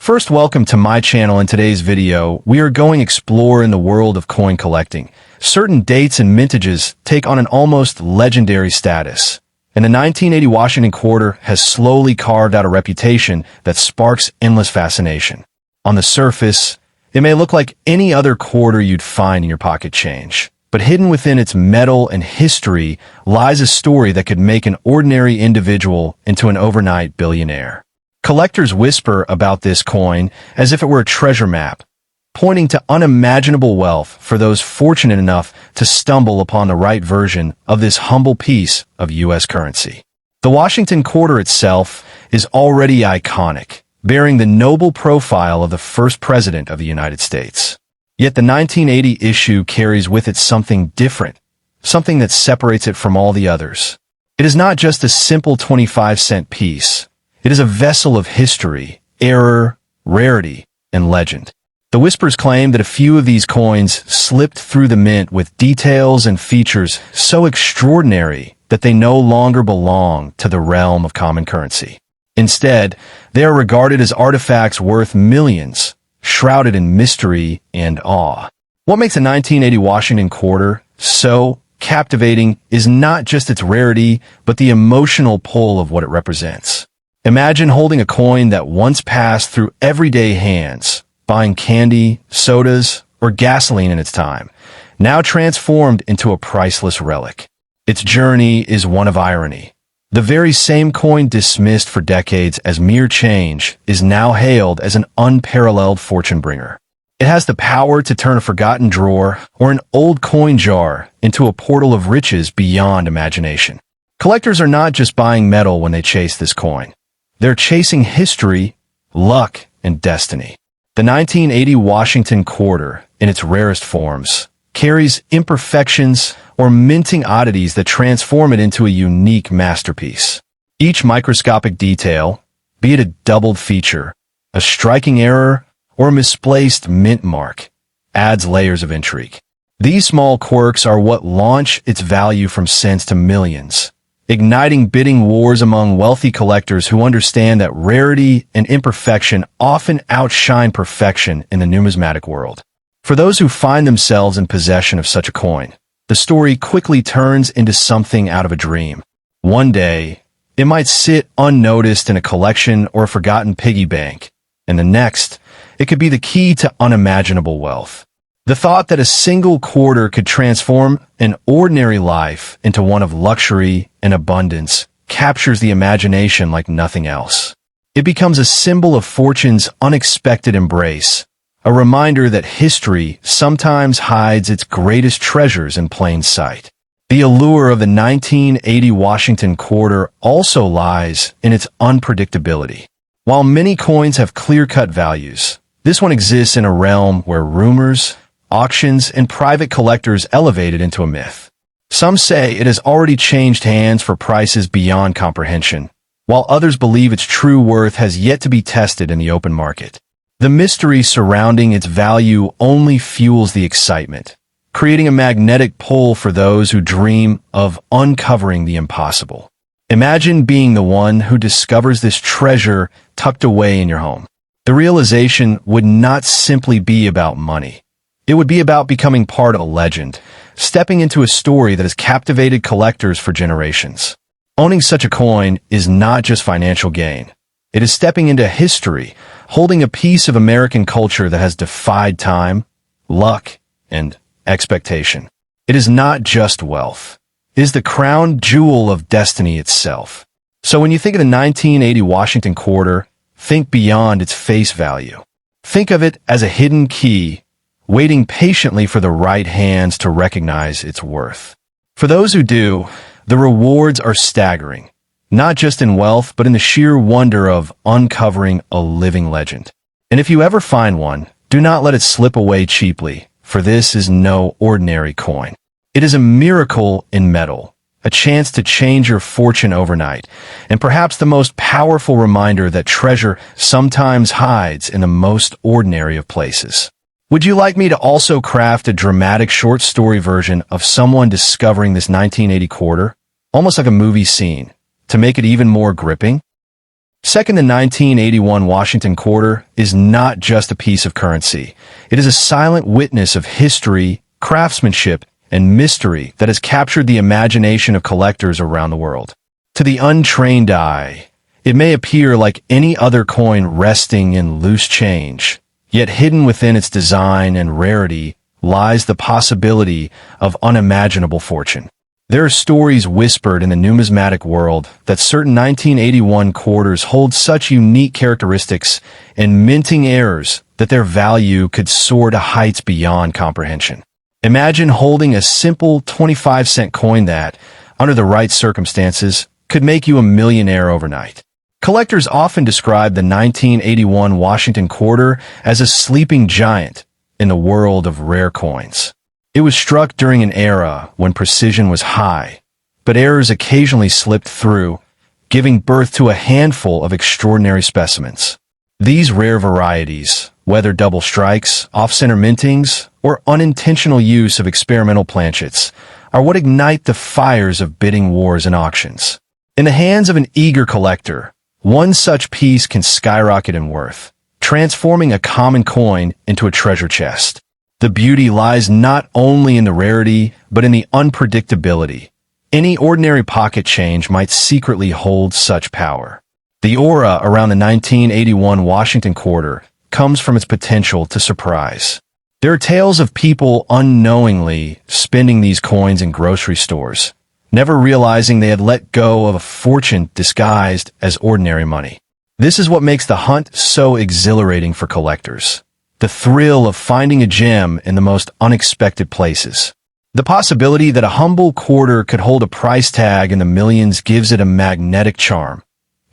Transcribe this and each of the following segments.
First, welcome to my channel. In today's video, we are going to explore in the world of coin collecting. Certain dates and mintages take on an almost legendary status, and the 1980 Washington quarter has slowly carved out a reputation that sparks endless fascination. On the surface, it may look like any other quarter you'd find in your pocket change, but hidden within its metal and history lies a story that could make an ordinary individual into an overnight billionaire. Collectors whisper about this coin as if it were a treasure map, pointing to unimaginable wealth for those fortunate enough to stumble upon the right version of this humble piece of U.S. currency. The Washington quarter itself is already iconic, bearing the noble profile of the first president of the United States. Yet the 1980 issue carries with it something different, something that separates it from all the others. It is not just a simple 25-cent piece. It is a vessel of history, error, rarity, and legend. The whispers claim that a few of these coins slipped through the mint with details and features so extraordinary that they no longer belong to the realm of common currency. Instead, they are regarded as artifacts worth millions, shrouded in mystery and awe. What makes a 1980 Washington quarter so captivating is not just its rarity, but the emotional pull of what it represents. Imagine holding a coin that once passed through everyday hands, buying candy, sodas, or gasoline in its time, now transformed into a priceless relic. Its journey is one of irony. The very same coin dismissed for decades as mere change is now hailed as an unparalleled fortune bringer. It has the power to turn a forgotten drawer or an old coin jar into a portal of riches beyond imagination. Collectors are not just buying metal when they chase this coin. They're chasing history, luck, and destiny. The 1980 Washington quarter, in its rarest forms, carries imperfections or minting oddities that transform it into a unique masterpiece. Each microscopic detail, be it a doubled feature, a striking error, or a misplaced mint mark, adds layers of intrigue. These small quirks are what launch its value from cents to millions, igniting bidding wars among wealthy collectors who understand that rarity and imperfection often outshine perfection in the numismatic world. For those who find themselves in possession of such a coin, the story quickly turns into something out of a dream. One day, it might sit unnoticed in a collection or a forgotten piggy bank, and the next, it could be the key to unimaginable wealth. The thought that a single quarter could transform an ordinary life into one of luxury and abundance captures the imagination like nothing else. It becomes a symbol of fortune's unexpected embrace, a reminder that history sometimes hides its greatest treasures in plain sight. The allure of the 1980 Washington quarter also lies in its unpredictability. While many coins have clear-cut values, this one exists in a realm where rumors, auctions, and private collectors elevate it into a myth. Some say it has already changed hands for prices beyond comprehension, while others believe its true worth has yet to be tested in the open market. The mystery surrounding its value only fuels the excitement, creating a magnetic pull for those who dream of uncovering the impossible. Imagine being the one who discovers this treasure tucked away in your home. The realization would not simply be about money. It would be about becoming part of a legend, stepping into a story that has captivated collectors for generations. Owning such a coin is not just financial gain. It is stepping into history, holding a piece of American culture that has defied time, luck, and expectation. It is not just wealth. It is the crown jewel of destiny itself. So when you think of the 1980 Washington quarter, think beyond its face value. Think of it as a hidden key, waiting patiently for the right hands to recognize its worth. For those who do, the rewards are staggering, not just in wealth, but in the sheer wonder of uncovering a living legend. And if you ever find one, do not let it slip away cheaply, for this is no ordinary coin. It is a miracle in metal, a chance to change your fortune overnight, and perhaps the most powerful reminder that treasure sometimes hides in the most ordinary of places. Would you like me to also craft a dramatic short story version of someone discovering this 1980 quarter, almost like a movie scene, to make it even more gripping? Second, the 1981 Washington quarter is not just a piece of currency. It is a silent witness of history, craftsmanship, and mystery that has captured the imagination of collectors around the world. To the untrained eye, it may appear like any other coin resting in loose change, yet hidden within its design and rarity lies the possibility of unimaginable fortune. There are stories whispered in the numismatic world that certain 1981 quarters hold such unique characteristics and minting errors that their value could soar to heights beyond comprehension. Imagine holding a simple 25-cent coin that, under the right circumstances, could make you a millionaire overnight. Collectors often describe the 1981 Washington quarter as a sleeping giant in the world of rare coins. It was struck during an era when precision was high, but errors occasionally slipped through, giving birth to a handful of extraordinary specimens. These rare varieties, whether double strikes, off-center mintings, or unintentional use of experimental planchets, are what ignite the fires of bidding wars and auctions. In the hands of an eager collector, one such piece can skyrocket in worth, transforming a common coin into a treasure chest. The beauty lies not only in the rarity, but in the unpredictability. Any ordinary pocket change might secretly hold such power. The aura around the 1981 Washington quarter comes from its potential to surprise. There are tales of people unknowingly spending these coins in grocery stores, never realizing they had let go of a fortune disguised as ordinary money. This is what makes the hunt so exhilarating for collectors. The thrill of finding a gem in the most unexpected places. The possibility that a humble quarter could hold a price tag in the millions gives it a magnetic charm,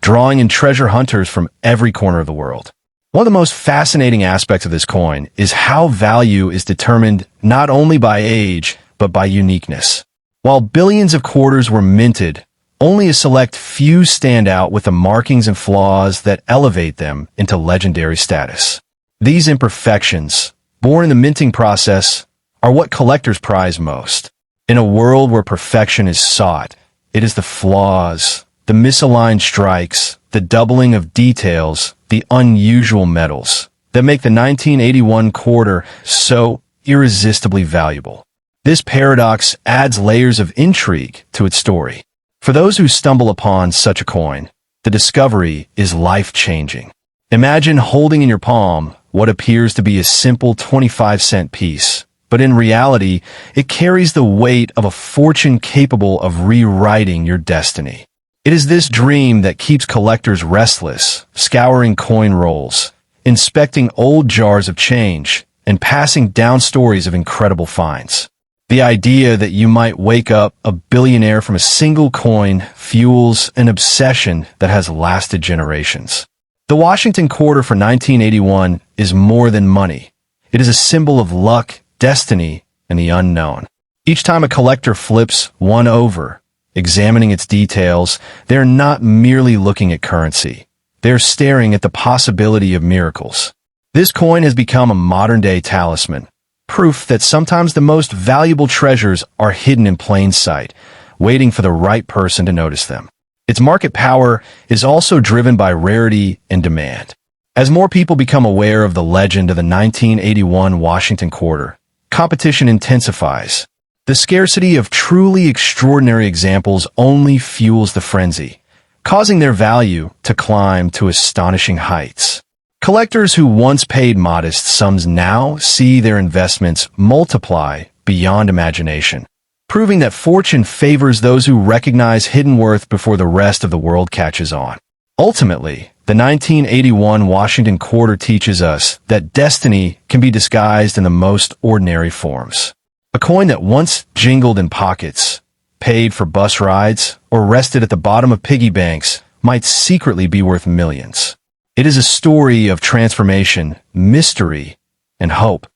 drawing in treasure hunters from every corner of the world. One of the most fascinating aspects of this coin is how value is determined not only by age, but by uniqueness. While billions of quarters were minted, only a select few stand out with the markings and flaws that elevate them into legendary status. These imperfections, born in the minting process, are what collectors prize most. In a world where perfection is sought, it is the flaws, the misaligned strikes, the doubling of details, the unusual metals that make the 1981 quarter so irresistibly valuable. This paradox adds layers of intrigue to its story. For those who stumble upon such a coin, the discovery is life-changing. Imagine holding in your palm what appears to be a simple 25-cent piece, but in reality, it carries the weight of a fortune capable of rewriting your destiny. It is this dream that keeps collectors restless, scouring coin rolls, inspecting old jars of change, and passing down stories of incredible finds. The idea that you might wake up a billionaire from a single coin fuels an obsession that has lasted generations. The Washington quarter for 1981 is more than money. It is a symbol of luck, destiny, and the unknown. Each time a collector flips one over, examining its details, they are not merely looking at currency. They are staring at the possibility of miracles. This coin has become a modern-day talisman, proof that sometimes the most valuable treasures are hidden in plain sight, waiting for the right person to notice them. Its market power is also driven by rarity and demand. As more people become aware of the legend of the 1981 Washington quarter, competition intensifies. The scarcity of truly extraordinary examples only fuels the frenzy, causing their value to climb to astonishing heights. Collectors who once paid modest sums now see their investments multiply beyond imagination, proving that fortune favors those who recognize hidden worth before the rest of the world catches on. Ultimately, the 1981 Washington quarter teaches us that destiny can be disguised in the most ordinary forms. A coin that once jingled in pockets, paid for bus rides, or rested at the bottom of piggy banks might secretly be worth millions. It is a story of transformation, mystery, and hope.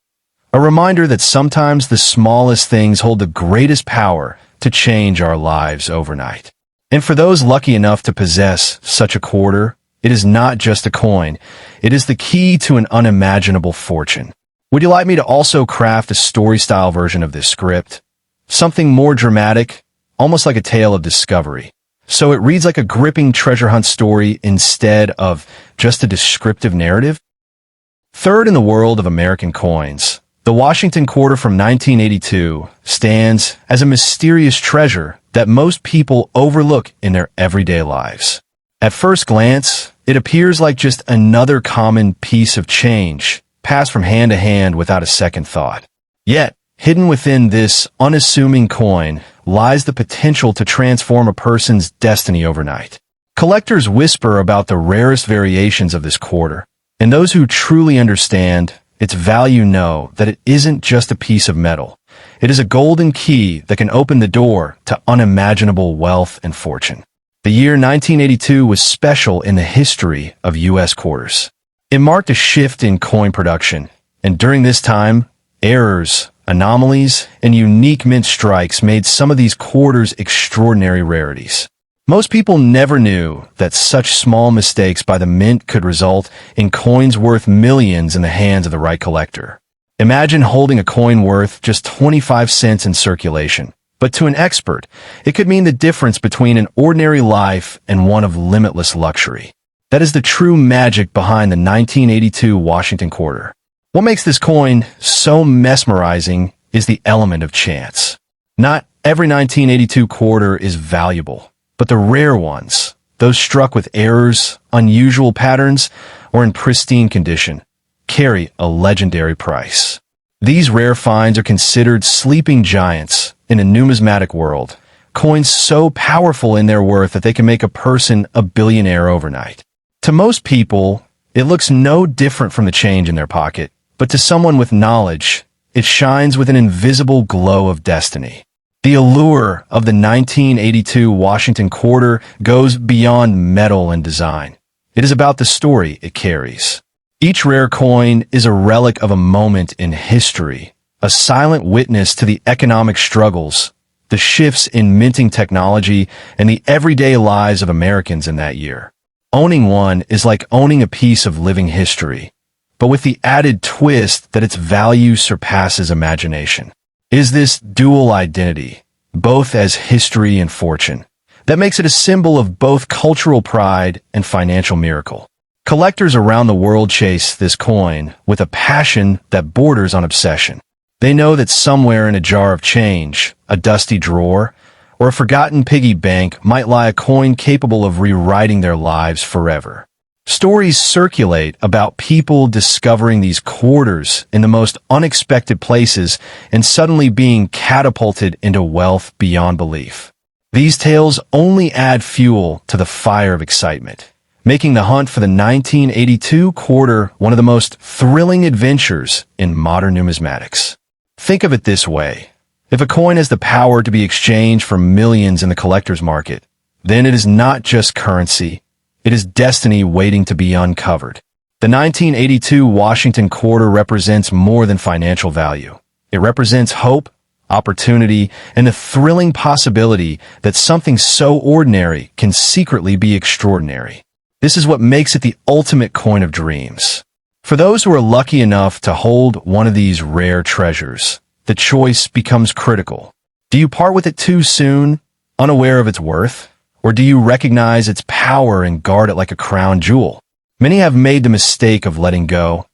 A reminder that sometimes the smallest things hold the greatest power to change our lives overnight. And for those lucky enough to possess such a quarter, it is not just a coin, it is the key to an unimaginable fortune. Would you like me to also craft a story-style version of this script? Something more dramatic, almost like a tale of discovery. so it reads like a gripping treasure hunt story instead of just a descriptive narrative. Third in the world of American coins, the Washington Quarter from 1982 stands as a mysterious treasure that most people overlook in their everyday lives. At first glance, it appears like just another common piece of change, passed from hand to hand without a second thought. Yet, hidden within this unassuming coin lies the potential to transform a person's destiny overnight. Collectors whisper about the rarest variations of this quarter, and those who truly understand its value know that it isn't just a piece of metal. It is a golden key that can open the door to unimaginable wealth and fortune. The year 1982 was special in the history of U.S. quarters. It marked a shift in coin production, and during this time, errors, anomalies, and unique mint strikes made some of these quarters extraordinary rarities. Most people never knew that such small mistakes by the mint could result in coins worth millions in the hands of the right collector. Imagine holding a coin worth just 25 cents in circulation. But to an expert, it could mean the difference between an ordinary life and one of limitless luxury. That is the true magic behind the 1982 Washington Quarter. What makes this coin so mesmerizing is the element of chance. Not every 1982 quarter is valuable, but the rare ones, those struck with errors, unusual patterns, or in pristine condition, carry a legendary price. These rare finds are considered sleeping giants in a numismatic world, coins so powerful in their worth that they can make a person a billionaire overnight. To most people, it looks no different from the change in their pocket, but to someone with knowledge, it shines with an invisible glow of destiny. The allure of the 1982 Washington Quarter goes beyond metal and design. It is about the story it carries. Each rare coin is a relic of a moment in history, a silent witness to the economic struggles, the shifts in minting technology, and the everyday lives of Americans in that year. Owning one is like owning a piece of living history, but with the added twist that its value surpasses imagination. Is this dual identity, both as history and fortune, that makes it a symbol of both cultural pride and financial miracle. Collectors around the world chase this coin with a passion that borders on obsession. They know that somewhere in a jar of change, a dusty drawer, or a forgotten piggy bank might lie a coin capable of rewriting their lives forever. Stories circulate about people discovering these quarters in the most unexpected places and suddenly being catapulted into wealth beyond belief. These tales only add fuel to the fire of excitement, making the hunt for the 1982 quarter one of the most thrilling adventures in modern numismatics. Think of it this way. If a coin has the power to be exchanged for millions in the collector's market, then it is not just currency. It is destiny waiting to be uncovered. The 1982 Washington Quarter represents more than financial value. It represents hope, opportunity, and the thrilling possibility that something so ordinary can secretly be extraordinary. This is what makes it the ultimate coin of dreams. For those who are lucky enough to hold one of these rare treasures, the choice becomes critical. Do you part with it too soon, unaware of its worth? Or do you recognize its power and guard it like a crown jewel? Many have made the mistake of letting go,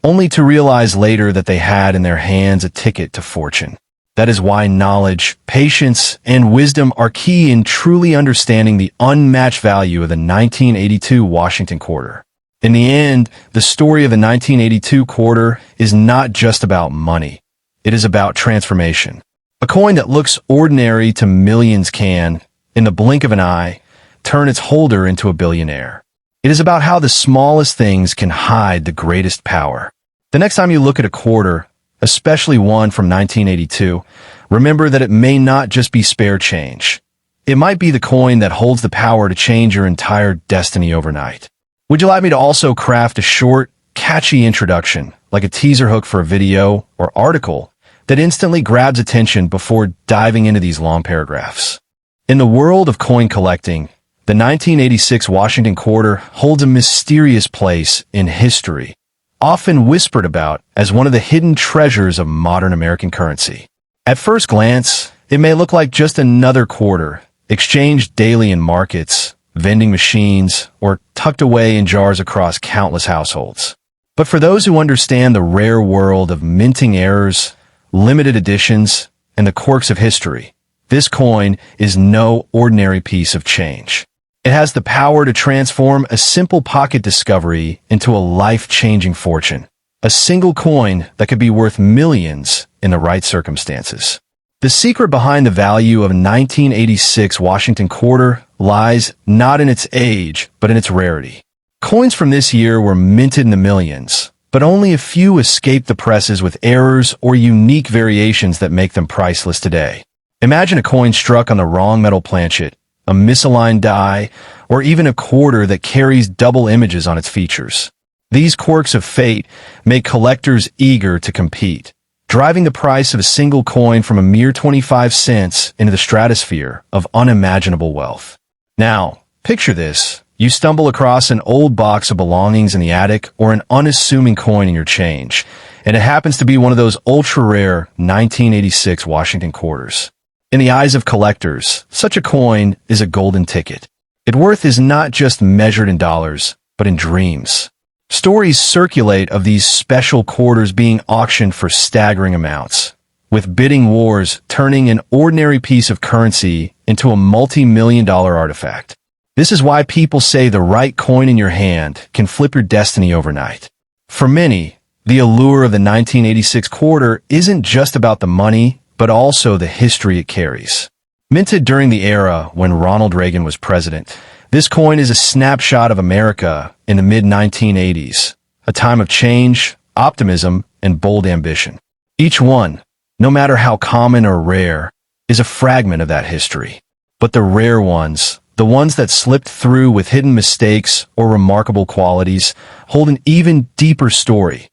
only to realize later that they had in their hands a ticket to fortune. That is why knowledge, patience, and wisdom are key in truly understanding the unmatched value of the 1982 Washington Quarter. In the end, the story of the 1982 quarter is not just about money. It is about transformation. A coin that looks ordinary to millions can, in the blink of an eye, turn its holder into a billionaire. It is about how the smallest things can hide the greatest power. The next time you look at a quarter, especially one from 1982, remember that it may not just be spare change. It might be the coin that holds the power to change your entire destiny overnight. Would you like me to also craft a short, catchy introduction, like a teaser hook for a video or article, that instantly grabs attention before diving into these long paragraphs? In the world of coin collecting, the 1986 Washington Quarter holds a mysterious place in history, often whispered about as one of the hidden treasures of modern American currency. At first glance, it may look like just another quarter, exchanged daily in markets, vending machines, or tucked away in jars across countless households. But for those who understand the rare world of minting errors, limited editions, and the quirks of history, this coin is no ordinary piece of change. It has the power to transform a simple pocket discovery into a life-changing fortune. A single coin that could be worth millions in the right circumstances. The secret behind the value of a 1986 Washington quarter lies not in its age, but in its rarity. Coins from this year were minted in the millions, but only a few escaped the presses with errors or unique variations that make them priceless today. Imagine a coin struck on the wrong metal planchet, a misaligned die, or even a quarter that carries double images on its features. These quirks of fate make collectors eager to compete, driving the price of a single coin from a mere 25 cents into the stratosphere of unimaginable wealth. Now, picture this. You stumble across an old box of belongings in the attic or an unassuming coin in your change, and it happens to be one of those ultra-rare 1986 Washington quarters. In the eyes of collectors, such a coin is a golden ticket. Its worth is not just measured in dollars, but in dreams. Stories circulate of these special quarters being auctioned for staggering amounts, with bidding wars turning an ordinary piece of currency into a multi-million-dollar artifact. This is why people say the right coin in your hand can flip your destiny overnight. For many, the allure of the 1986 quarter isn't just about the money, but also the history it carries. Minted during the era when Ronald Reagan was president, this coin is a snapshot of America in the mid-1980s, a time of change, optimism, and bold ambition. Each one, no matter how common or rare, is a fragment of that history. But the rare ones, the ones that slipped through with hidden mistakes or remarkable qualities, hold an even deeper story,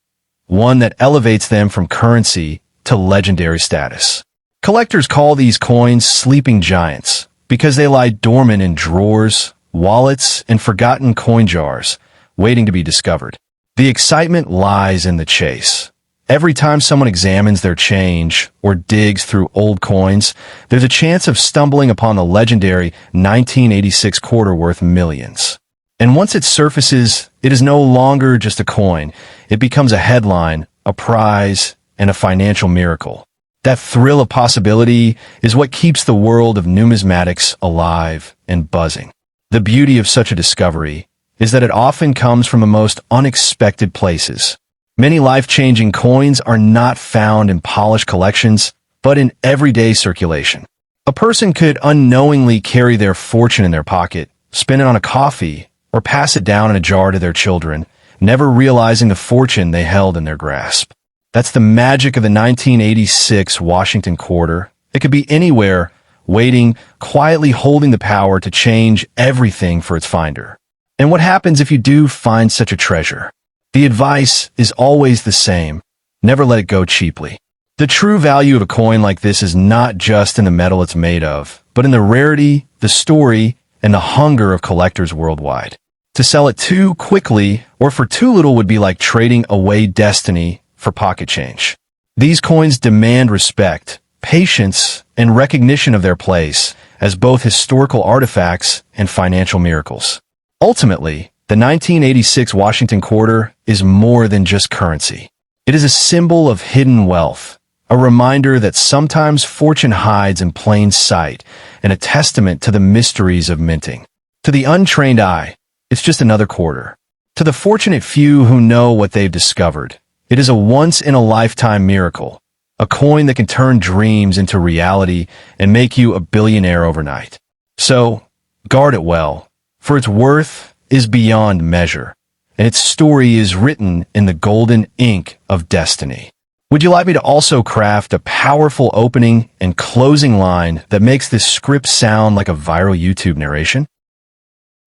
one that elevates them from currency to legendary status. Collectors call these coins sleeping giants because they lie dormant in drawers, wallets, and forgotten coin jars, waiting to be discovered. The excitement lies in the chase. Every time someone examines their change or digs through old coins, there's a chance of stumbling upon the legendary 1986 quarter worth millions. And once it surfaces, it is no longer just a coin. It becomes a headline, a prize, and a financial miracle. That thrill of possibility is what keeps the world of numismatics alive and buzzing. The beauty of such a discovery is that it often comes from the most unexpected places. Many life-changing coins are not found in polished collections, but in everyday circulation. A person could unknowingly carry their fortune in their pocket, spin it on a coffee, or pass it down in a jar to their children, never realizing the fortune they held in their grasp. That's the magic of the 1986 Washington quarter. It could be anywhere, waiting, quietly holding the power to change everything for its finder. And what happens if you do find such a treasure? The advice is always the same. Never let it go cheaply. The true value of a coin like this is not just in the metal it's made of, but in the rarity, the story, and the hunger of collectors worldwide. To sell it too quickly or for too little would be like trading away destiny for pocket change. These coins demand respect, patience, and recognition of their place as both historical artifacts and financial miracles. Ultimately, the 1986 Washington quarter is more than just currency. It is a symbol of hidden wealth, a reminder that sometimes fortune hides in plain sight, and a testament to the mysteries of minting. To the untrained eye, it's just another quarter. To the fortunate few who know what they've discovered, it is a once-in-a-lifetime miracle, a coin that can turn dreams into reality and make you a billionaire overnight. So, guard it well, for its worth is beyond measure, and its story is written in the golden ink of destiny. Would you like me to also craft a powerful opening and closing line that makes this script sound like a viral YouTube narration?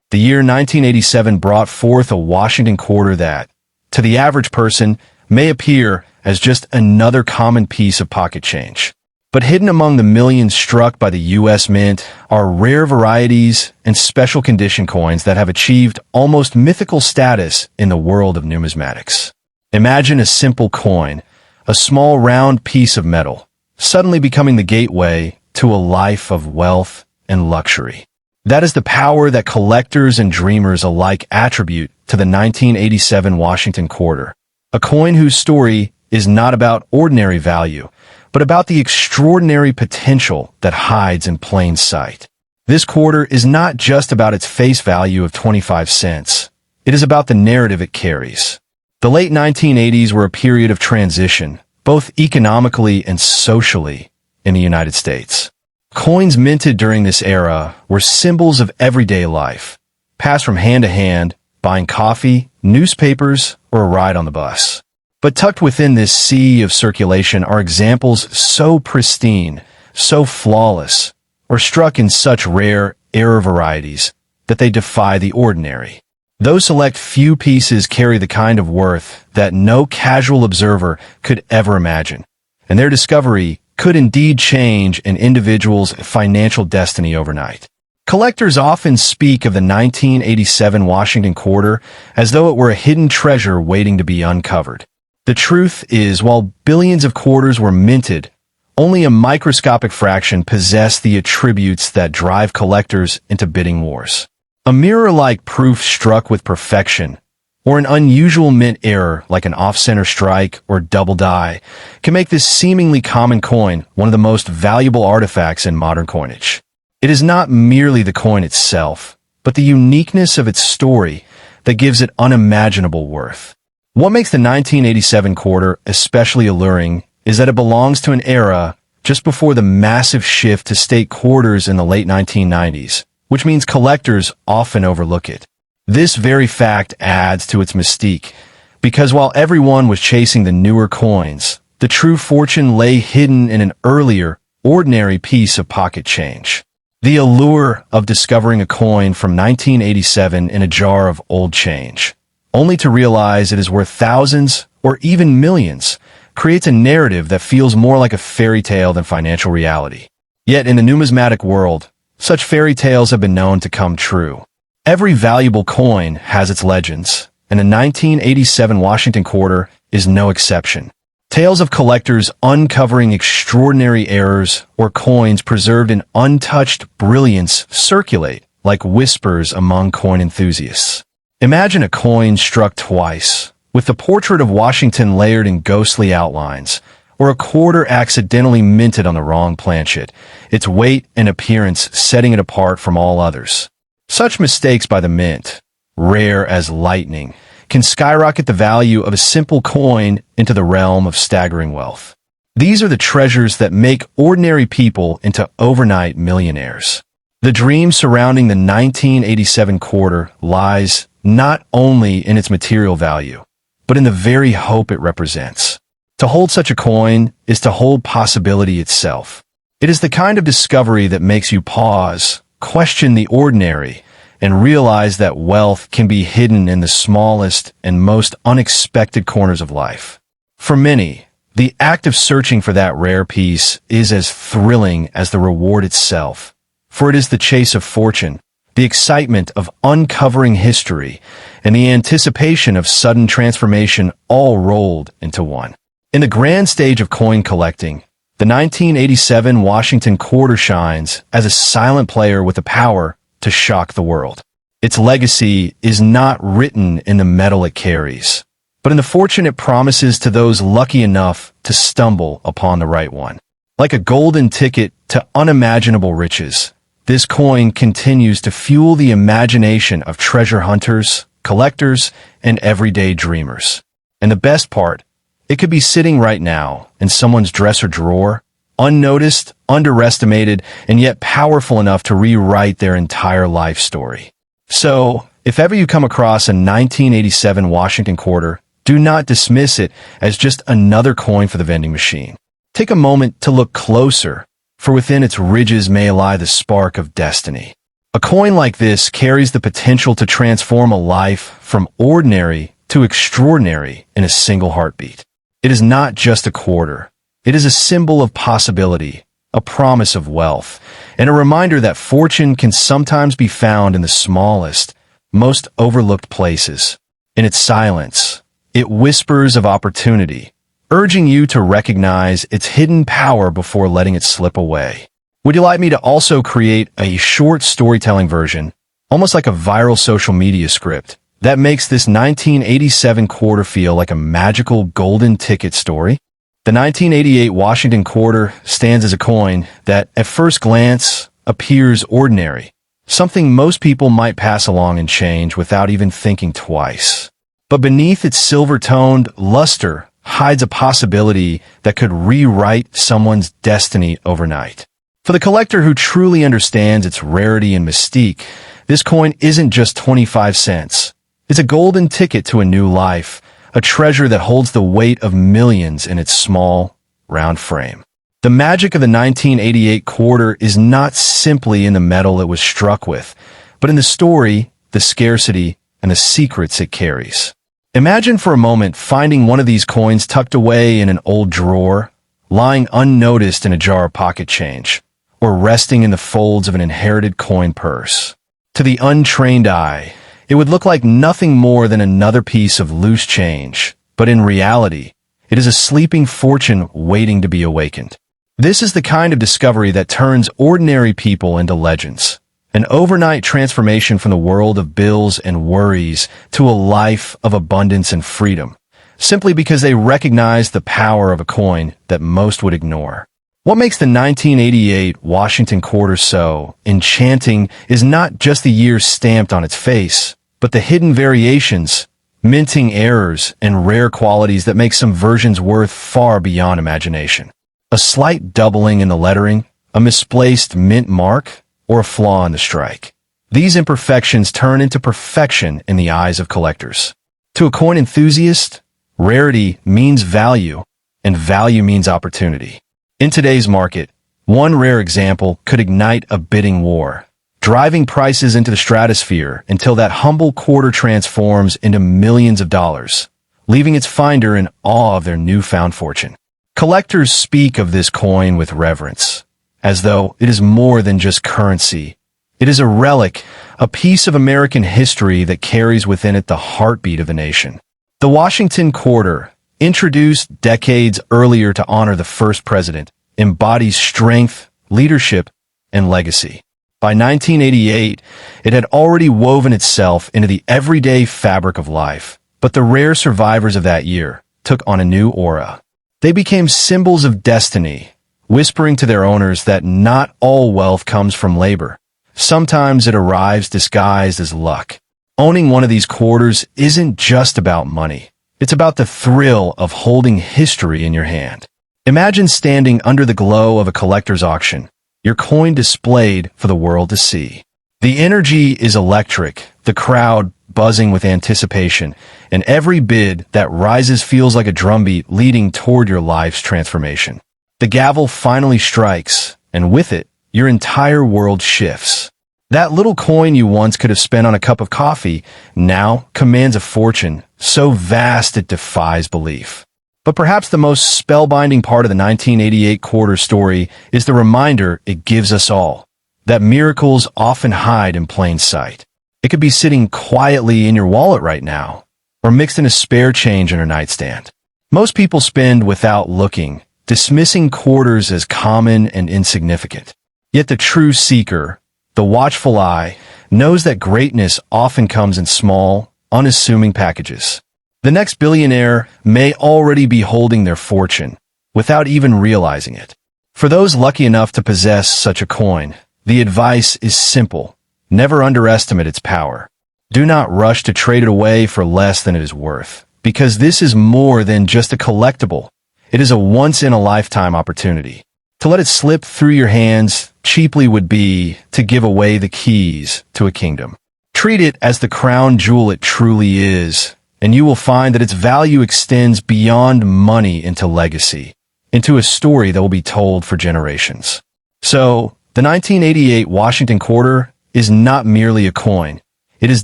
The year 1987 brought forth a Washington quarter that, to the average person, may appear as just another common piece of pocket change. But hidden among the millions struck by the U.S. Mint are rare varieties and special condition coins that have achieved almost mythical status in the world of numismatics. Imagine a simple coin, a small round piece of metal, suddenly becoming the gateway to a life of wealth and luxury. That is the power that collectors and dreamers alike attribute to the 1987 Washington Quarter, a coin whose story is not about ordinary value, but about the extraordinary potential that hides in plain sight. This quarter is not just about its face value of 25 cents. It is about the narrative it carries. The late 1980s were a period of transition, both economically and socially, in the United States. Coins minted during this era were symbols of everyday life, passed from hand to hand, buying coffee, newspapers, or a ride on the bus. But tucked within this sea of circulation are examples so pristine, so flawless, or struck in such rare error varieties that they defy the ordinary. Those select few pieces carry the kind of worth that no casual observer could ever imagine, and their discovery could indeed change an individual's financial destiny overnight. Collectors often speak of the 1987 Washington Quarter as though it were a hidden treasure waiting to be uncovered. The truth is, while billions of quarters were minted, only a microscopic fraction possessed the attributes that drive collectors into bidding wars. A mirror-like proof struck with perfection, or an unusual mint error like an off-center strike or double die, can make this seemingly common coin one of the most valuable artifacts in modern coinage. It is not merely the coin itself, but the uniqueness of its story that gives it unimaginable worth. What makes the 1987 quarter especially alluring is that it belongs to an era just before the massive shift to state quarters in the late 1990s, which means collectors often overlook it. This very fact adds to its mystique, because while everyone was chasing the newer coins, the true fortune lay hidden in an earlier, ordinary piece of pocket change. The allure of discovering a coin from 1987 in a jar of old change, only to realize it is worth thousands or even millions, creates a narrative that feels more like a fairy tale than financial reality. Yet in the numismatic world, such fairy tales have been known to come true. Every valuable coin has its legends, and the 1987 Washington Quarter is no exception. Tales of collectors uncovering extraordinary errors or coins preserved in untouched brilliance circulate like whispers among coin enthusiasts. Imagine a coin struck twice, with the portrait of Washington layered in ghostly outlines, or a quarter accidentally minted on the wrong planchet, its weight and appearance setting it apart from all others. Such mistakes by the mint, rare as lightning, can skyrocket the value of a simple coin into the realm of staggering wealth. These are the treasures that make ordinary people into overnight millionaires. The dream surrounding the 1987 quarter lies not only in its material value, but in the very hope it represents. To hold such a coin is to hold possibility itself. It is the kind of discovery that makes you pause, question the ordinary, and realize that wealth can be hidden in the smallest and most unexpected corners of life. For many, the act of searching for that rare piece is as thrilling as the reward itself, for it is the chase of fortune, the excitement of uncovering history, and the anticipation of sudden transformation all rolled into one. In the grand stage of coin collecting, the 1987 Washington Quarter shines as a silent player with the power to shock the world. Its legacy is not written in the metal it carries, but in the fortune it promises to those lucky enough to stumble upon the right one. Like a golden ticket to unimaginable riches, this coin continues to fuel the imagination of treasure hunters, collectors, and everyday dreamers. And the best part, it could be sitting right now in someone's dresser drawer, unnoticed, underestimated, and yet powerful enough to rewrite their entire life story. So, if ever you come across a 1987 Washington Quarter, do not dismiss it as just another coin for the vending machine. Take a moment to look closer, for within its ridges may lie the spark of destiny. A coin like this carries the potential to transform a life from ordinary to extraordinary in a single heartbeat. It is not just a quarter. It is a symbol of possibility, a promise of wealth, and a reminder that fortune can sometimes be found in the smallest, most overlooked places. In its silence, it whispers of opportunity, urging you to recognize its hidden power before letting it slip away. Would you like me to also create a short storytelling version, almost like a viral social media script, that makes this 1987 quarter feel like a magical golden ticket story? The 1988 Washington quarter stands as a coin that, at first glance, appears ordinary, something most people might pass along and change without even thinking twice. But beneath its silver-toned luster hides a possibility that could rewrite someone's destiny overnight. For the collector who truly understands its rarity and mystique, this coin isn't just 25 cents. It's a golden ticket to a new life, a treasure that holds the weight of millions in its small, round frame. The magic of the 1988 quarter is not simply in the metal it was struck with, but in the story, the scarcity, and the secrets it carries. Imagine for a moment finding one of these coins tucked away in an old drawer, lying unnoticed in a jar of pocket change, or resting in the folds of an inherited coin purse. To the untrained eye, it would look like nothing more than another piece of loose change, but in reality, it is a sleeping fortune waiting to be awakened. This is the kind of discovery that turns ordinary people into legends. An overnight transformation from the world of bills and worries to a life of abundance and freedom, simply because they recognize the power of a coin that most would ignore. What makes the 1988 Washington quarter so enchanting is not just the year stamped on its face, but the hidden variations, minting errors, and rare qualities that make some versions worth far beyond imagination. A slight doubling in the lettering, a misplaced mint mark, or a flaw in the strike. These imperfections turn into perfection in the eyes of collectors. To a coin enthusiast, rarity means value, and value means opportunity. In today's market, one rare example could ignite a bidding war, driving prices into the stratosphere until that humble quarter transforms into millions of dollars, leaving its finder in awe of their newfound fortune. Collectors speak of this coin with reverence, as though it is more than just currency. It is a relic, a piece of American history that carries within it the heartbeat of the nation. The Washington quarter, introduced decades earlier to honor the first president, embodies strength, leadership, and legacy. By 1988, it had already woven itself into the everyday fabric of life, but the rare survivors of that year took on a new aura. They became symbols of destiny, whispering to their owners that not all wealth comes from labor. Sometimes it arrives disguised as luck. Owning one of these quarters isn't just about money. It's about the thrill of holding history in your hand. Imagine standing under the glow of a collector's auction, your coin displayed for the world to see. The energy is electric, the crowd buzzing with anticipation, and every bid that rises feels like a drumbeat leading toward your life's transformation. The gavel finally strikes, and with it, your entire world shifts. That little coin you once could have spent on a cup of coffee now commands a fortune so vast it defies belief. But perhaps the most spellbinding part of the 1988 quarter story is the reminder it gives us all, that miracles often hide in plain sight. It could be sitting quietly in your wallet right now, or mixed in a spare change on your nightstand. Most people spend without looking, dismissing quarters as common and insignificant. Yet the true seeker, the watchful eye, knows that greatness often comes in small, unassuming packages. The next billionaire may already be holding their fortune, without even realizing it. For those lucky enough to possess such a coin, the advice is simple. Never underestimate its power. Do not rush to trade it away for less than it is worth, because this is more than just a collectible. It is a once-in-a-lifetime opportunity. To let it slip through your hands cheaply would be to give away the keys to a kingdom. Treat it as the crown jewel it truly is, and you will find that its value extends beyond money into legacy, into a story that will be told for generations. So, the 1988 Washington quarter is not merely a coin. It is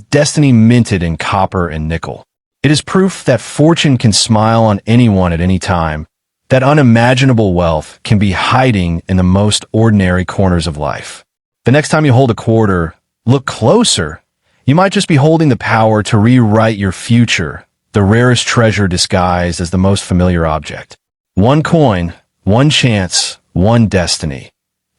destiny minted in copper and nickel. It is proof that fortune can smile on anyone at any time, that unimaginable wealth can be hiding in the most ordinary corners of life. The next time you hold a quarter, look closer. You might just be holding the power to rewrite your future, the rarest treasure disguised as the most familiar object. One coin, one chance, one destiny.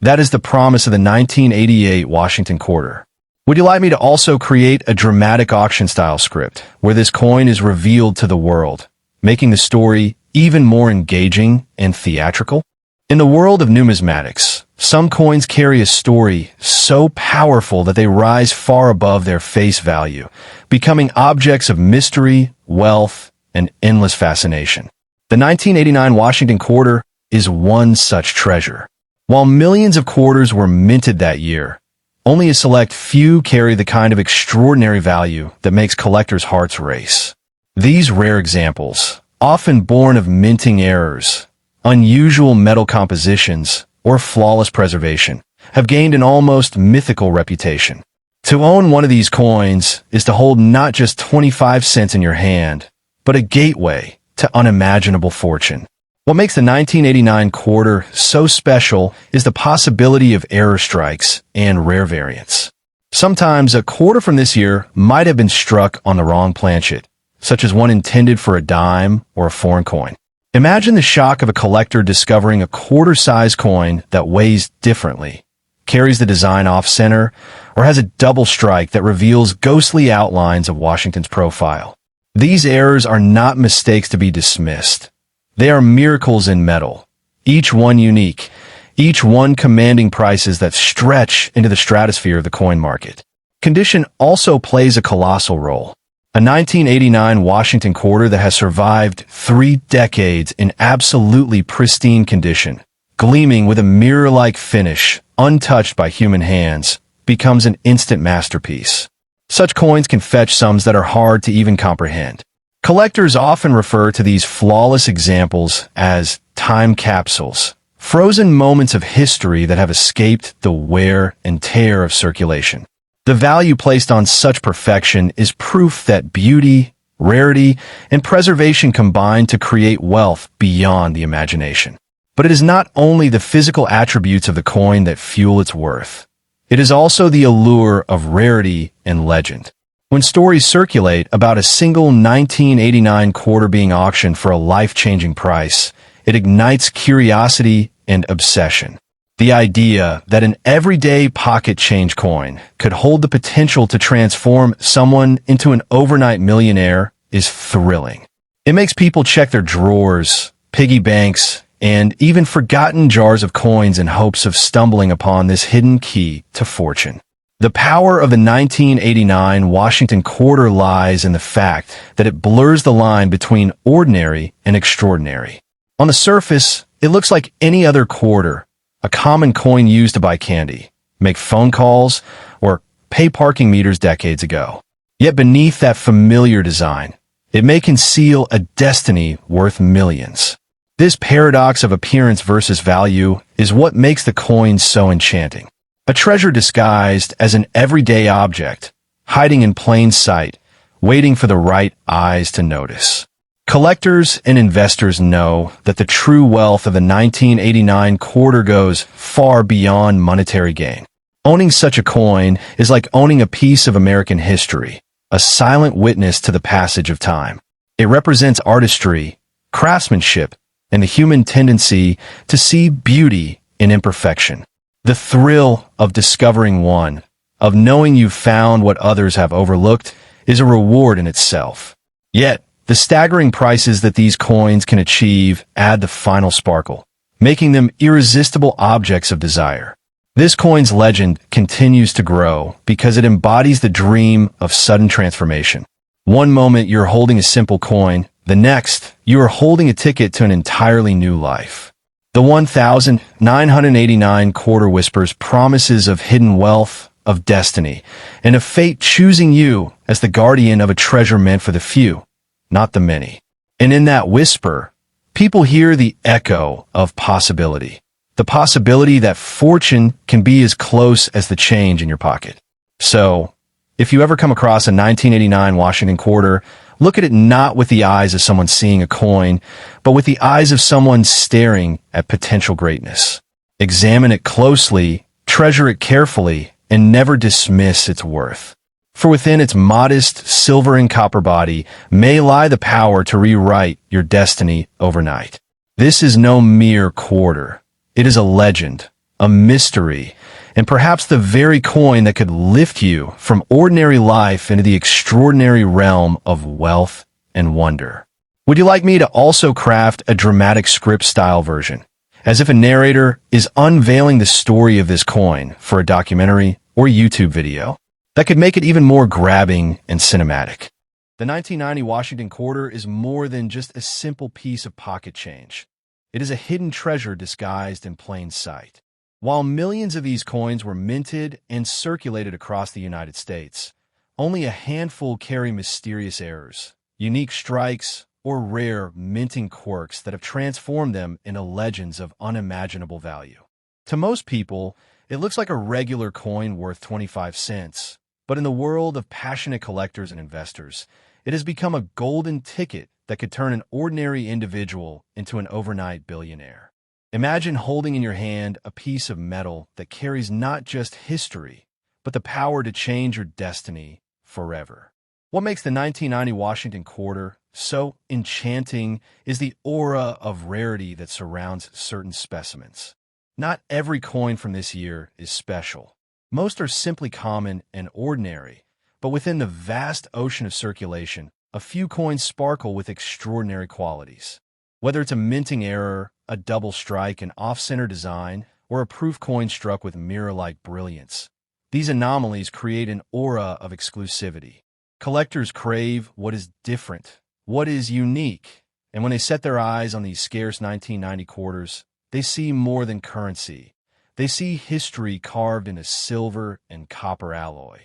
That is the promise of the 1988 Washington quarter. Would you like me to also create a dramatic auction-style script where this coin is revealed to the world, making the story even more engaging and theatrical? In the world of numismatics, some coins carry a story so powerful that they rise far above their face value, becoming objects of mystery, wealth, and endless fascination. The 1989 Washington quarter is one such treasure. While millions of quarters were minted that year, only a select few carry the kind of extraordinary value that makes collectors' hearts race. These rare examples, often born of minting errors, unusual metal compositions, or flawless preservation, have gained an almost mythical reputation. To own one of these coins is to hold not just 25 cents in your hand, but a gateway to unimaginable fortune. What makes the 1989 quarter so special is the possibility of error strikes and rare variants. Sometimes a quarter from this year might have been struck on the wrong planchet, such as one intended for a dime or a foreign coin. Imagine the shock of a collector discovering a quarter-size coin that weighs differently, carries the design off-center, or has a double strike that reveals ghostly outlines of Washington's profile. These errors are not mistakes to be dismissed. They are miracles in metal, each one unique, each one commanding prices that stretch into the stratosphere of the coin market. Condition also plays a colossal role. A 1989 Washington quarter that has survived 3 decades in absolutely pristine condition, gleaming with a mirror-like finish, untouched by human hands, becomes an instant masterpiece. Such coins can fetch sums that are hard to even comprehend. Collectors often refer to these flawless examples as time capsules, frozen moments of history that have escaped the wear and tear of circulation. The value placed on such perfection is proof that beauty, rarity, and preservation combine to create wealth beyond the imagination. But it is not only the physical attributes of the coin that fuel its worth. It is also the allure of rarity and legend. When stories circulate about a single 1989 quarter being auctioned for a life-changing price, it ignites curiosity and obsession. The idea that an everyday pocket change coin could hold the potential to transform someone into an overnight millionaire is thrilling. It makes people check their drawers, piggy banks, and even forgotten jars of coins in hopes of stumbling upon this hidden key to fortune. The power of the 1989 Washington quarter lies in the fact that it blurs the line between ordinary and extraordinary. On the surface, it looks like any other quarter, a common coin used to buy candy, make phone calls, or pay parking meters decades ago. Yet beneath that familiar design, it may conceal a destiny worth millions. This paradox of appearance versus value is what makes the coin so enchanting. A treasure disguised as an everyday object, hiding in plain sight, waiting for the right eyes to notice. Collectors and investors know that the true wealth of the 1989 quarter goes far beyond monetary gain. Owning such a coin is like owning a piece of American history, a silent witness to the passage of time. It represents artistry, craftsmanship, and the human tendency to see beauty in imperfection. The thrill of discovering one, of knowing you've found what others have overlooked, is a reward in itself. Yet, the staggering prices that these coins can achieve add the final sparkle, making them irresistible objects of desire. This coin's legend continues to grow because it embodies the dream of sudden transformation. One moment you're holding a simple coin, the next, you are holding a ticket to an entirely new life. The 1989 quarter whispers promises of hidden wealth, of destiny, and of fate choosing you as the guardian of a treasure meant for the few, not the many. And in that whisper, people hear the echo of possibility. The possibility that fortune can be as close as the change in your pocket. So, if you ever come across a 1989 Washington quarter, look at it not with the eyes of someone seeing a coin, but with the eyes of someone staring at potential greatness. Examine it closely, treasure it carefully, and never dismiss its worth. For within its modest silver and copper body may lie the power to rewrite your destiny overnight. This is no mere quarter. It is a legend, a mystery, and perhaps the very coin that could lift you from ordinary life into the extraordinary realm of wealth and wonder. Would you like me to also craft a dramatic script-style version, as if a narrator is unveiling the story of this coin for a documentary or YouTube video, that could make it even more grabbing and cinematic? The 1990 Washington Quarter is more than just a simple piece of pocket change. It is a hidden treasure disguised in plain sight. While millions of these coins were minted and circulated across the United States, only a handful carry mysterious errors, unique strikes, or rare minting quirks that have transformed them into legends of unimaginable value. To most people, it looks like a regular coin worth 25 cents, but in the world of passionate collectors and investors, it has become a golden ticket that could turn an ordinary individual into an overnight billionaire. Imagine holding in your hand a piece of metal that carries not just history, but the power to change your destiny forever. What makes the 1990 Washington Quarter so enchanting is the aura of rarity that surrounds certain specimens. Not every coin from this year is special. Most are simply common and ordinary, but within the vast ocean of circulation, a few coins sparkle with extraordinary qualities. Whether it's a minting error, a double strike, an off-center design, or a proof coin struck with mirror-like brilliance, these anomalies create an aura of exclusivity. Collectors crave what is different, what is unique, and when they set their eyes on these scarce 1990 quarters, they see more than currency. They see history carved in a silver and copper alloy.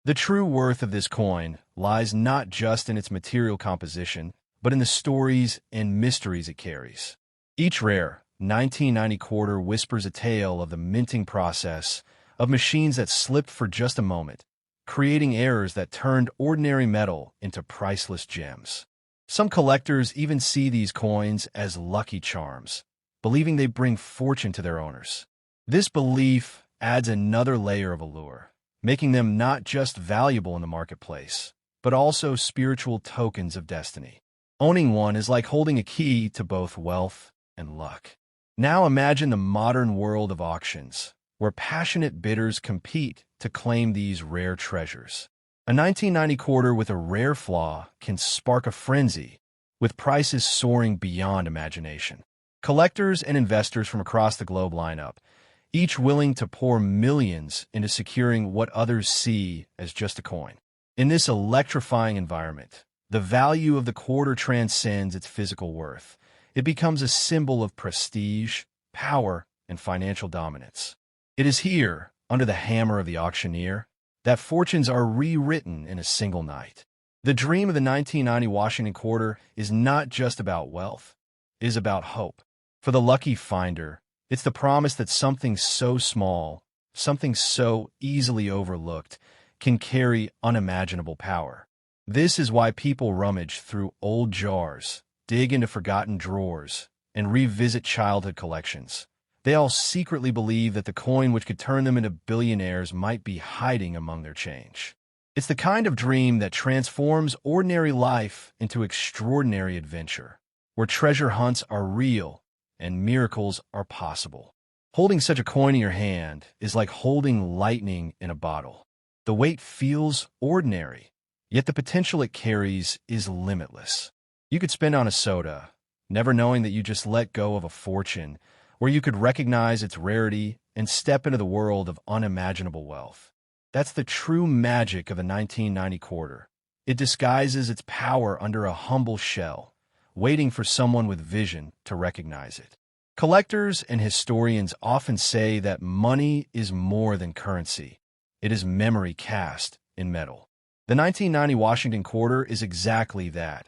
The true worth of this coin lies not just in its material composition, but in the stories and mysteries it carries. Each rare 1990 quarter whispers a tale of the minting process, of machines that slipped for just a moment, creating errors that turned ordinary metal into priceless gems. Some collectors even see these coins as lucky charms, believing they bring fortune to their owners. This belief adds another layer of allure, making them not just valuable in the marketplace, but also spiritual tokens of destiny. Owning one is like holding a key to both wealth and luck. Now imagine the modern world of auctions, where passionate bidders compete to claim these rare treasures. A 1990 quarter with a rare flaw can spark a frenzy, with prices soaring beyond imagination. Collectors and investors from across the globe line up, each willing to pour millions into securing what others see as just a coin. In this electrifying environment, the value of the quarter transcends its physical worth. It becomes a symbol of prestige, power, and financial dominance. It is here, under the hammer of the auctioneer, that fortunes are rewritten in a single night. The dream of the 1990 Washington Quarter is not just about wealth, it is about hope. For the lucky finder, it's the promise that something so small, something so easily overlooked, can carry unimaginable power. This is why people rummage through old jars, dig into forgotten drawers, and revisit childhood collections. They all secretly believe that the coin which could turn them into billionaires might be hiding among their change. It's the kind of dream that transforms ordinary life into extraordinary adventure, where treasure hunts are real and miracles are possible. Holding such a coin in your hand is like holding lightning in a bottle. The weight feels ordinary, yet the potential it carries is limitless. You could spend on a soda, never knowing that you just let go of a fortune, or you could recognize its rarity and step into the world of unimaginable wealth. That's the true magic of the 1990 quarter. It disguises its power under a humble shell, waiting for someone with vision to recognize it. Collectors and historians often say that money is more than currency. It is memory cast in metal. The 1990 Washington Quarter is exactly that,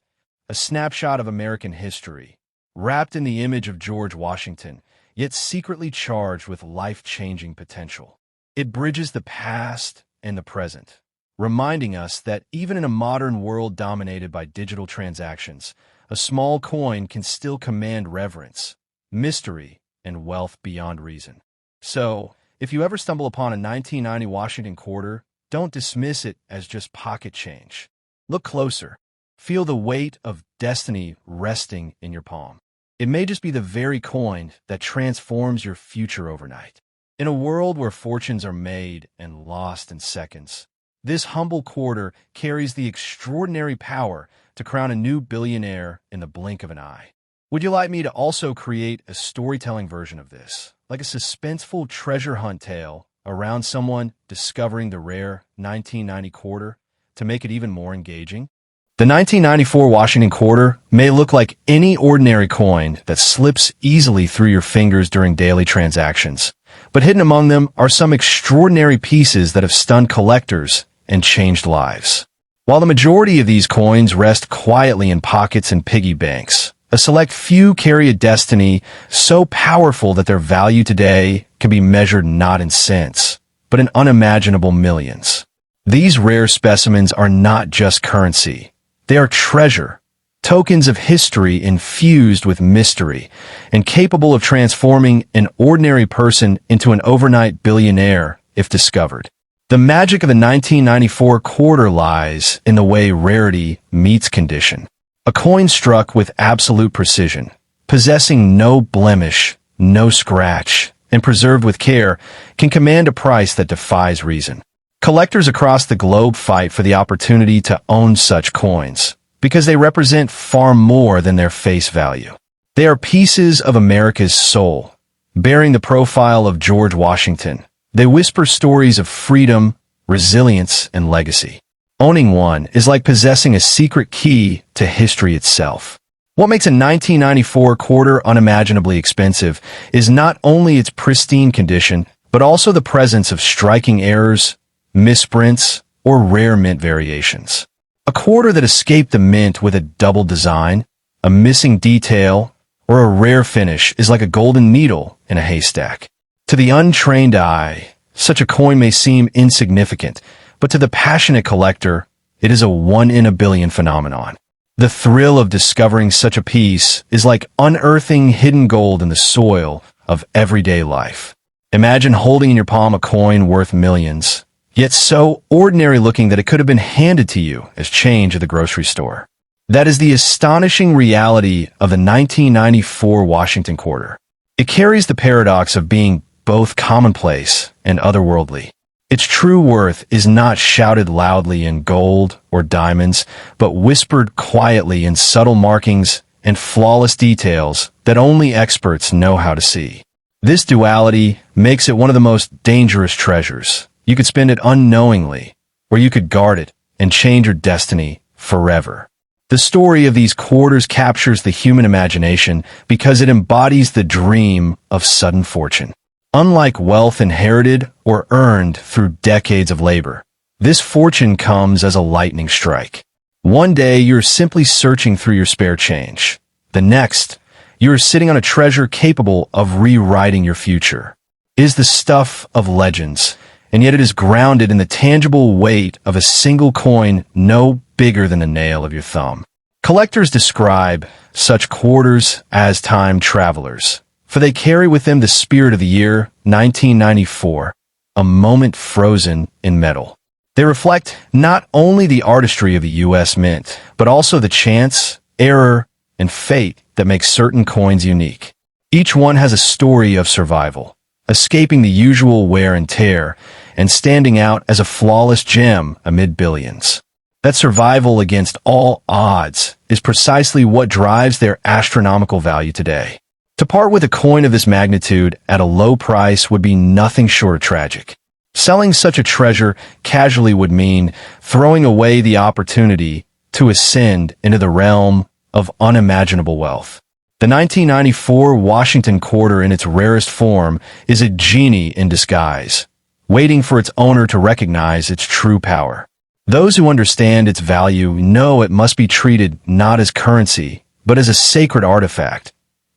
a snapshot of American history, wrapped in the image of George Washington, yet secretly charged with life-changing potential. It bridges the past and the present, reminding us that even in a modern world dominated by digital transactions, a small coin can still command reverence, mystery, and wealth beyond reason. So, if you ever stumble upon a 1990 Washington Quarter, don't dismiss it as just pocket change. Look closer. Feel the weight of destiny resting in your palm. It may just be the very coin that transforms your future overnight. In a world where fortunes are made and lost in seconds, this humble quarter carries the extraordinary power to crown a new billionaire in the blink of an eye. Would you like me to also create a storytelling version of this, like a suspenseful treasure hunt tale around someone discovering the rare 1990 quarter to make it even more engaging? The 1994 Washington quarter may look like any ordinary coin that slips easily through your fingers during daily transactions, but hidden among them are some extraordinary pieces that have stunned collectors and changed lives. While the majority of these coins rest quietly in pockets and piggy banks, a select few carry a destiny so powerful that their value today can be measured not in cents, but in unimaginable millions. These rare specimens are not just currency. They are treasure, tokens of history infused with mystery, and capable of transforming an ordinary person into an overnight billionaire if discovered. The magic of the 1994 quarter lies in the way rarity meets condition. A coin struck with absolute precision, possessing no blemish, no scratch, and preserved with care, can command a price that defies reason. Collectors across the globe fight for the opportunity to own such coins, because they represent far more than their face value. They are pieces of America's soul, bearing the profile of George Washington. They whisper stories of freedom, resilience, and legacy. Owning one is like possessing a secret key to history itself. What makes a 1994 quarter unimaginably expensive is not only its pristine condition, but also the presence of striking errors, misprints, or rare mint variations. A quarter that escaped the mint with a double design, a missing detail, or a rare finish is like a golden needle in a haystack. To the untrained eye, such a coin may seem insignificant, but to the passionate collector, it is a one-in-a-billion phenomenon. The thrill of discovering such a piece is like unearthing hidden gold in the soil of everyday life. Imagine holding in your palm a coin worth millions, yet so ordinary-looking that it could have been handed to you as change at the grocery store. That is the astonishing reality of the 1994 Washington quarter. It carries the paradox of being both commonplace and otherworldly. Its true worth is not shouted loudly in gold or diamonds, but whispered quietly in subtle markings and flawless details that only experts know how to see. This duality makes it one of the most dangerous treasures. You could spend it unknowingly, or you could guard it and change your destiny forever. The story of these quarters captures the human imagination because it embodies the dream of sudden fortune. Unlike wealth inherited or earned through decades of labor, this fortune comes as a lightning strike. One day, you're simply searching through your spare change. The next, you're sitting on a treasure capable of rewriting your future. It is the stuff of legends, and yet it is grounded in the tangible weight of a single coin no bigger than the nail of your thumb. Collectors describe such quarters as time travelers, for they carry with them the spirit of the year 1994, a moment frozen in metal. They reflect not only the artistry of the U.S. Mint, but also the chance, error, and fate that make certain coins unique. Each one has a story of survival, escaping the usual wear and tear, and standing out as a flawless gem amid billions. That survival against all odds is precisely what drives their astronomical value today. To part with a coin of this magnitude at a low price would be nothing short of tragic. Selling such a treasure casually would mean throwing away the opportunity to ascend into the realm of unimaginable wealth. The 1994 Washington quarter in its rarest form is a genie in disguise, waiting for its owner to recognize its true power. Those who understand its value know it must be treated not as currency, but as a sacred artifact,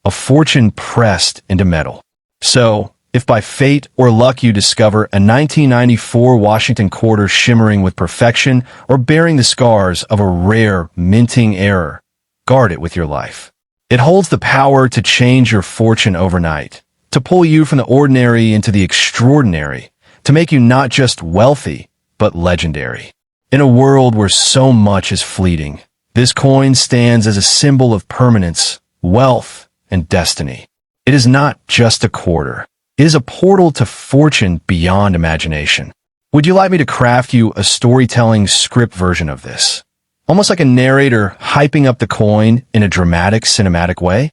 a fortune pressed into metal. So, if by fate or luck you discover a 1994 Washington quarter shimmering with perfection or bearing the scars of a rare minting error, guard it with your life. It holds the power to change your fortune overnight, to pull you from the ordinary into the extraordinary, to make you not just wealthy, but legendary. In a world where so much is fleeting, this coin stands as a symbol of permanence, wealth, and destiny. It is not just a quarter. It is a portal to fortune beyond imagination. Would you like me to craft you a storytelling script version of this? Almost like a narrator hyping up the coin in a dramatic, cinematic way?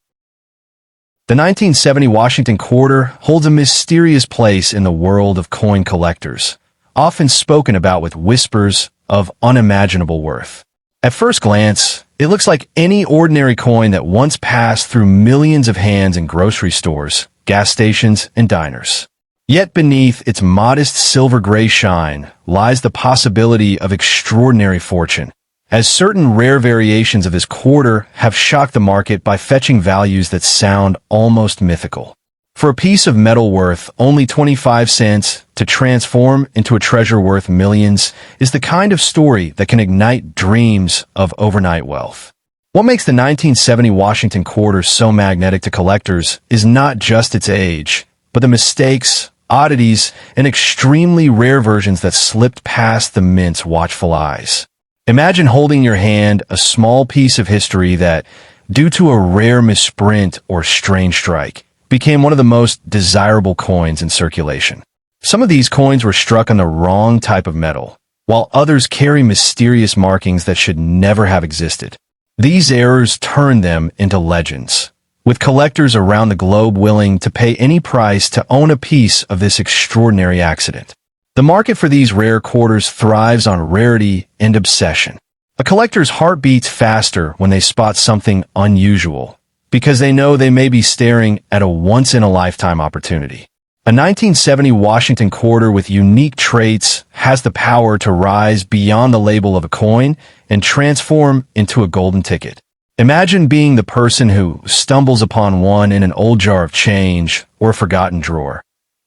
The 1970 Washington Quarter holds a mysterious place in the world of coin collectors, often spoken about with whispers of unimaginable worth. At first glance, it looks like any ordinary coin that once passed through millions of hands in grocery stores, gas stations, and diners. Yet beneath its modest silver-gray shine lies the possibility of extraordinary fortune, as certain rare variations of this quarter have shocked the market by fetching values that sound almost mythical. For a piece of metal worth only 25 cents to transform into a treasure worth millions is the kind of story that can ignite dreams of overnight wealth. What makes the 1970 Washington Quarter so magnetic to collectors is not just its age, but the mistakes, oddities, and extremely rare versions that slipped past the mint's watchful eyes. Imagine holding in your hand a small piece of history that, due to a rare misprint or strange strike, became one of the most desirable coins in circulation. Some of these coins were struck on the wrong type of metal, while others carry mysterious markings that should never have existed. These errors turned them into legends, with collectors around the globe willing to pay any price to own a piece of this extraordinary accident. The market for these rare quarters thrives on rarity and obsession. A collector's heart beats faster when they spot something unusual, because they know they may be staring at a once-in-a-lifetime opportunity. A 1970 Washington Quarter with unique traits has the power to rise beyond the label of a coin and transform into a golden ticket. Imagine being the person who stumbles upon one in an old jar of change or a forgotten drawer,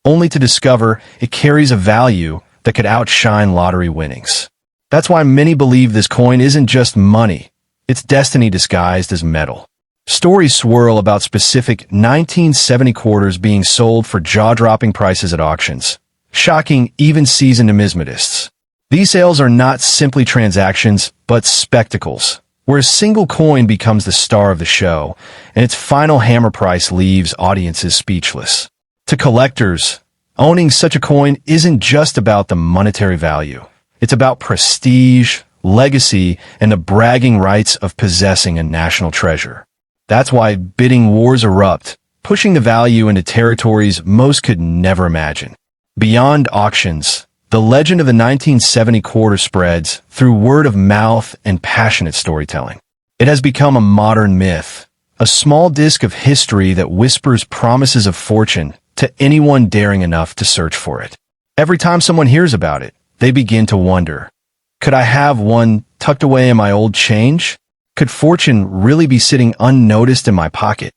only to discover it carries a value that could outshine lottery winnings. That's why many believe this coin isn't just money, it's destiny disguised as metal. Stories swirl about specific 1970 quarters being sold for jaw-dropping prices at auctions, shocking even seasoned numismatists. These sales are not simply transactions, but spectacles, where a single coin becomes the star of the show, and its final hammer price leaves audiences speechless. To collectors, owning such a coin isn't just about the monetary value. It's about prestige, legacy, and the bragging rights of possessing a national treasure. That's why bidding wars erupt, pushing the value into territories most could never imagine. Beyond auctions, the legend of the 1970 quarter spreads through word of mouth and passionate storytelling. It has become a modern myth, a small disc of history that whispers promises of fortune to anyone daring enough to search for it. Every time someone hears about it, they begin to wonder, could I have one tucked away in my old change? Could fortune really be sitting unnoticed in my pocket?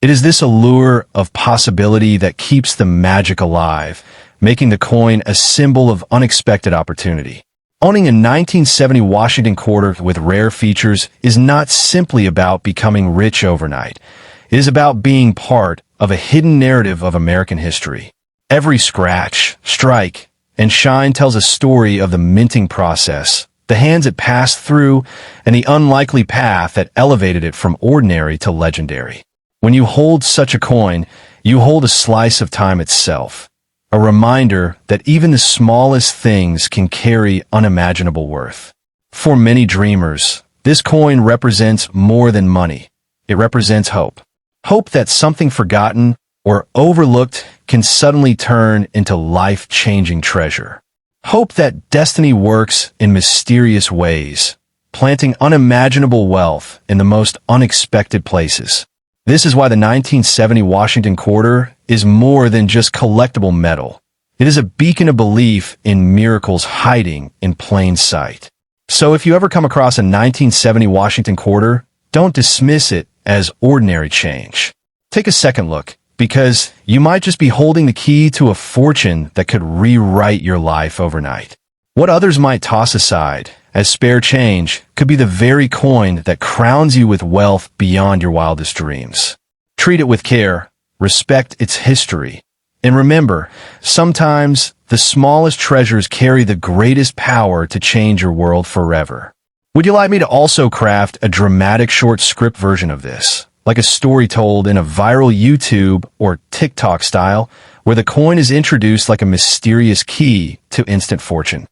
It is this allure of possibility that keeps the magic alive, making the coin a symbol of unexpected opportunity. Owning a 1970 Washington Quarter with rare features is not simply about becoming rich overnight. It is about being part of a hidden narrative of American history. Every scratch, strike, and shine tells a story of the minting process, the hands it passed through, and the unlikely path that elevated it from ordinary to legendary. When you hold such a coin, you hold a slice of time itself, a reminder that even the smallest things can carry unimaginable worth. For many dreamers, this coin represents more than money. It represents hope. Hope that something forgotten or overlooked can suddenly turn into life-changing treasure. Hope that destiny works in mysterious ways, planting unimaginable wealth in the most unexpected places. This is why the 1970 Washington Quarter is more than just collectible metal. It is a beacon of belief in miracles hiding in plain sight. So if you ever come across a 1970 Washington Quarter, don't dismiss it as ordinary change. Take a second look, because you might just be holding the key to a fortune that could rewrite your life overnight. What others might toss aside as spare change could be the very coin that crowns you with wealth beyond your wildest dreams. Treat it with care, respect its history, and remember, sometimes the smallest treasures carry the greatest power to change your world forever. Would you like me to also craft a dramatic short script version of this, like a story told in a viral YouTube or TikTok style, where the coin is introduced like a mysterious key to instant fortune.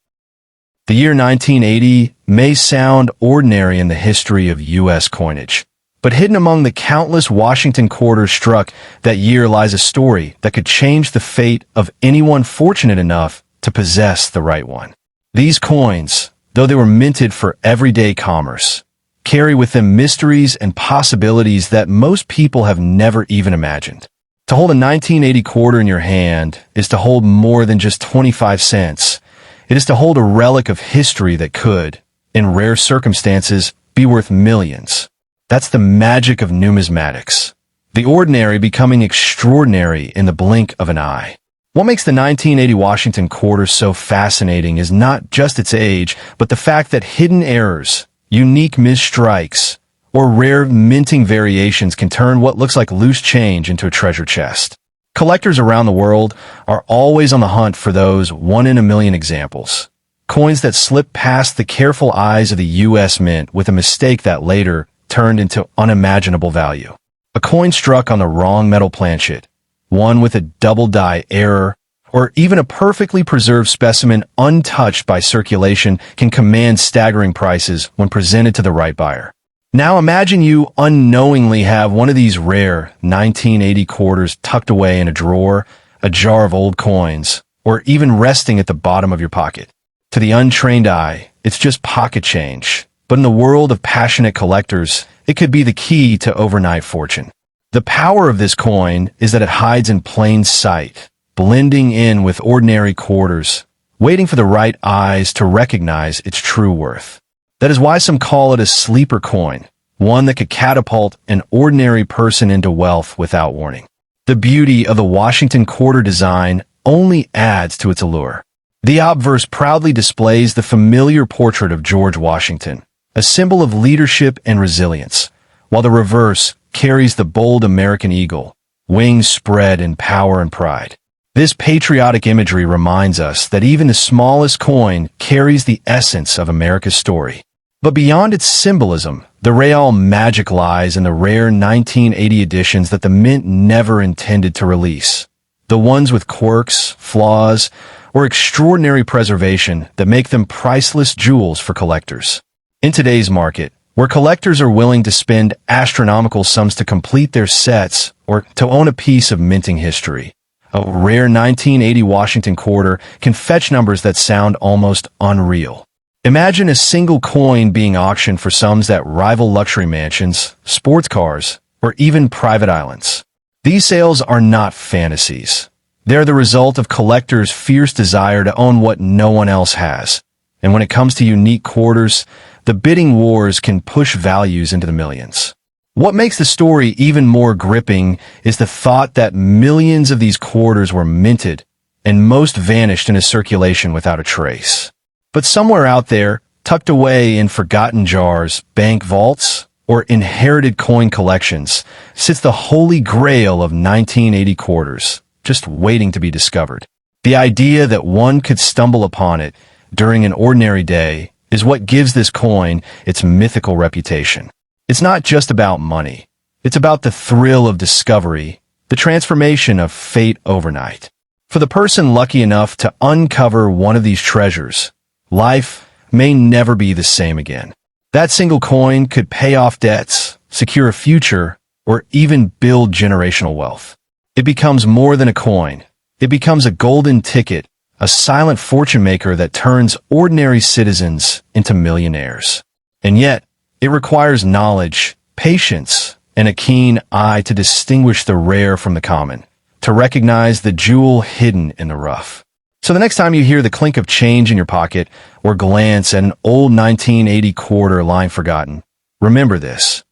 The year 1980 may sound ordinary in the history of U.S. coinage, but hidden among the countless Washington quarters struck that year lies a story that could change the fate of anyone fortunate enough to possess the right one. These coins, though they were minted for everyday commerce, carry with them mysteries and possibilities that most people have never even imagined. To hold a 1980 quarter in your hand is to hold more than just 25 cents. It is to hold a relic of history that could, in rare circumstances, be worth millions. That's the magic of numismatics. The ordinary becoming extraordinary in the blink of an eye. What makes the 1980 Washington quarter so fascinating is not just its age, but the fact that hidden errors, unique misstrikes, or rare minting variations can turn what looks like loose change into a treasure chest. Collectors around the world are always on the hunt for those one-in-a-million examples. Coins that slip past the careful eyes of the U.S. Mint with a mistake that later turned into unimaginable value. A coin struck on the wrong metal planchet, one with a double die error, or even a perfectly preserved specimen untouched by circulation can command staggering prices when presented to the right buyer. Now imagine you unknowingly have one of these rare 1980 quarters tucked away in a drawer, a jar of old coins, or even resting at the bottom of your pocket. To the untrained eye, it's just pocket change, but in the world of passionate collectors, it could be the key to overnight fortune. The power of this coin is that it hides in plain sight, blending in with ordinary quarters, waiting for the right eyes to recognize its true worth. That is why some call it a sleeper coin, one that could catapult an ordinary person into wealth without warning. The beauty of the Washington quarter design only adds to its allure. The obverse proudly displays the familiar portrait of George Washington, a symbol of leadership and resilience, while the reverse carries the bold American eagle, wings spread in power and pride. This patriotic imagery reminds us that even the smallest coin carries the essence of America's story. But beyond its symbolism, the real magic lies in the rare 1980 editions that the Mint never intended to release. The ones with quirks, flaws, or extraordinary preservation that make them priceless jewels for collectors. In today's market, where collectors are willing to spend astronomical sums to complete their sets or to own a piece of minting history, a rare 1980 Washington quarter can fetch numbers that sound almost unreal. Imagine a single coin being auctioned for sums that rival luxury mansions, sports cars, or even private islands. These sales are not fantasies. They're the result of collectors' fierce desire to own what no one else has. And when it comes to unique quarters, the bidding wars can push values into the millions. What makes the story even more gripping is the thought that millions of these quarters were minted and most vanished into circulation without a trace. But somewhere out there, tucked away in forgotten jars, bank vaults, or inherited coin collections, sits the holy grail of 1980 quarters, just waiting to be discovered. The idea that one could stumble upon it during an ordinary day is what gives this coin its mythical reputation. It's not just about money. It's about the thrill of discovery, the transformation of fate overnight. For the person lucky enough to uncover one of these treasures, life may never be the same again. That single coin could pay off debts, secure a future, or even build generational wealth. It becomes more than a coin. It becomes a golden ticket, a silent fortune maker that turns ordinary citizens into millionaires. And yet, it requires knowledge, patience, and a keen eye to distinguish the rare from the common, to recognize the jewel hidden in the rough. So the next time you hear the clink of change in your pocket or glance at an old 1980 quarter lying forgotten, remember this.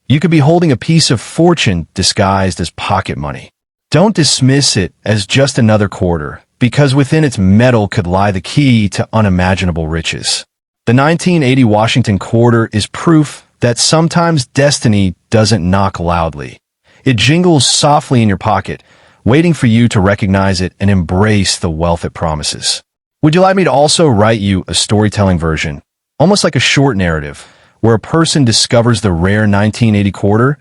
You could be holding a piece of fortune disguised as pocket money. Don't dismiss it as just another quarter, because within its metal could lie the key to unimaginable riches. The 1980 Washington quarter is proof that sometimes destiny doesn't knock loudly. It jingles softly in your pocket, waiting for you to recognize it and embrace the wealth it promises. Would you like me to also write you a storytelling version, almost like a short narrative, where a person discovers the rare 1980 quarter,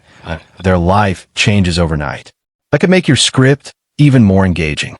their life changes overnight? That could make your script even more engaging.